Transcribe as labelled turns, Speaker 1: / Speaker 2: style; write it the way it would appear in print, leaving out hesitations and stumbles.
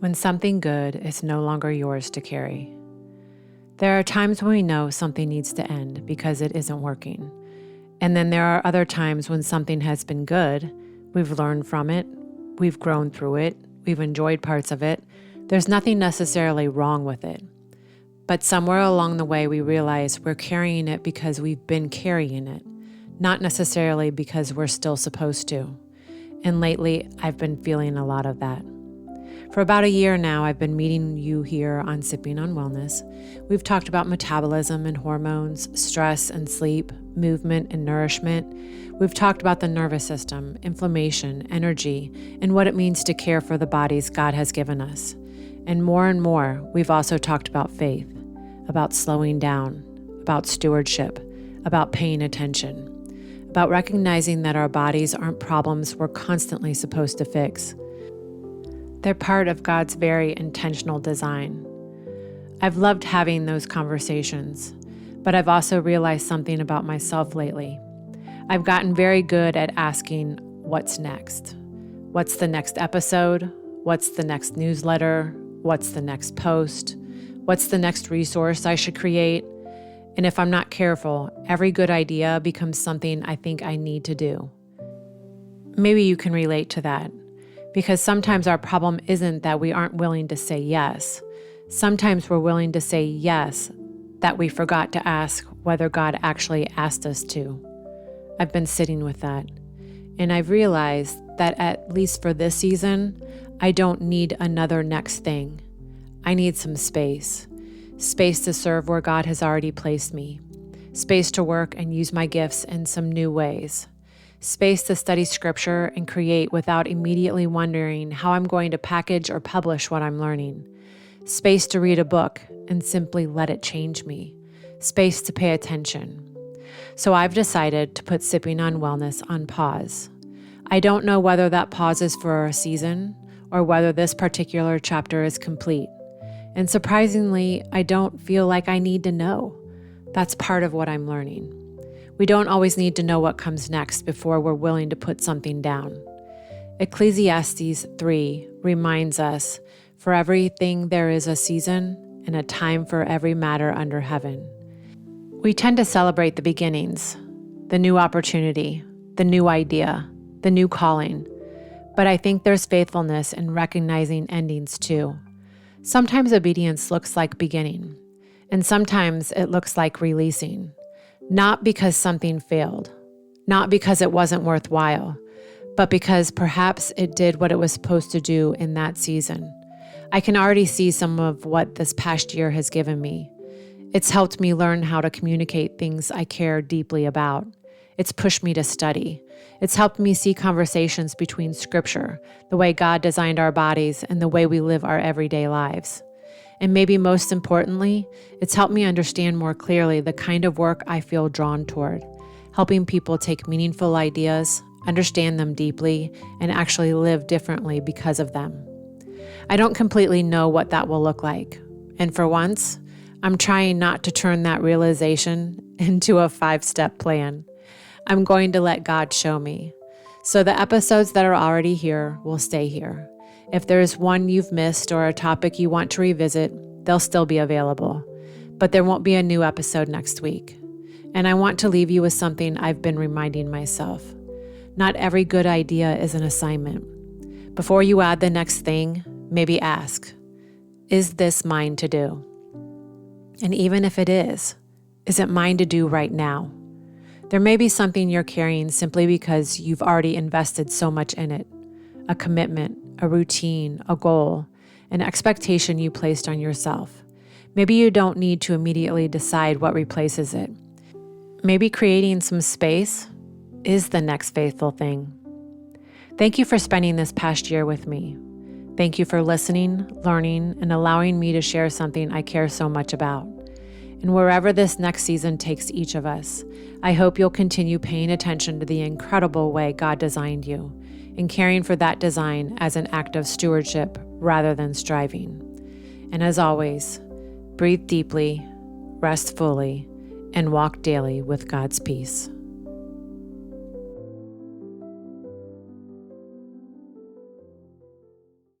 Speaker 1: when something good is no longer yours to carry. There are times when we know something needs to end because it isn't working. And then there are other times when something has been good, we've learned from it, we've grown through it, we've enjoyed parts of it. There's nothing necessarily wrong with it. But somewhere along the way, we realize we're carrying it because we've been carrying it, not necessarily because we're still supposed to. And lately, I've been feeling a lot of that. For about a year now, I've been meeting you here on Sipping on Wellness. We've talked about metabolism and hormones, stress and sleep, movement and nourishment. We've talked about the nervous system, inflammation, energy, and what it means to care for the bodies God has given us. And more, we've also talked about faith, about slowing down, about stewardship, about paying attention, about recognizing that our bodies aren't problems we're constantly supposed to fix. They're part of God's very intentional design. I've loved having those conversations, but I've also realized something about myself lately. I've gotten very good at asking, what's next? What's the next episode? What's the next newsletter? What's the next post? What's the next resource I should create? And if I'm not careful, every good idea becomes something I think I need to do. Maybe you can relate to that. Because sometimes our problem isn't that we aren't willing to say yes. Sometimes we're willing to say yes, that we forgot to ask whether God actually asked us to. I've been sitting with that. And I've realized that at least for this season, I don't need another next thing. I need some space. Space to serve where God has already placed me. Space to work and use my gifts in some new ways. Space to study scripture and create without immediately wondering how I'm going to package or publish what I'm learning. Space to read a book and simply let it change me. Space to pay attention. So I've decided to put Sipping on Wellness on pause. I don't know whether that pause is for a season or whether this particular chapter is complete. And surprisingly, I don't feel like I need to know. That's part of what I'm learning. We don't always need to know what comes next before we're willing to put something down. Ecclesiastes 3 reminds us, for everything there is a season and a time for every matter under heaven. We tend to celebrate the beginnings, the new opportunity, the new idea, the new calling. But I think there's faithfulness in recognizing endings too. Sometimes obedience looks like beginning, and sometimes it looks like releasing. Not because something failed, not because it wasn't worthwhile, but because perhaps it did what it was supposed to do in that season. I can already see some of what this past year has given me. It's helped me learn how to communicate things I care deeply about. It's pushed me to study. It's helped me see conversations between scripture, the way God designed our bodies, and the way we live our everyday lives. And maybe most importantly, it's helped me understand more clearly the kind of work I feel drawn toward, helping people take meaningful ideas, understand them deeply, and actually live differently because of them. I don't completely know what that will look like. And for once, I'm trying not to turn that realization into a 5-step plan. I'm going to let God show me. So the episodes that are already here will stay here. If there's one you've missed or a topic you want to revisit, they'll still be available. But there won't be a new episode next week. And I want to leave you with something I've been reminding myself. Not every good idea is an assignment. Before you add the next thing, maybe ask, is this mine to do? And even if it is it mine to do right now? There may be something you're carrying simply because you've already invested so much in it. A commitment, a routine, a goal, an expectation you placed on yourself. Maybe you don't need to immediately decide what replaces it. Maybe creating some space is the next faithful thing. Thank you for spending this past year with me. Thank you for listening, learning, and allowing me to share something I care so much about. And wherever this next season takes each of us, I hope you'll continue paying attention to the incredible way God designed you and caring for that design as an act of stewardship rather than striving. And as always, breathe deeply, rest fully, and walk daily with God's peace.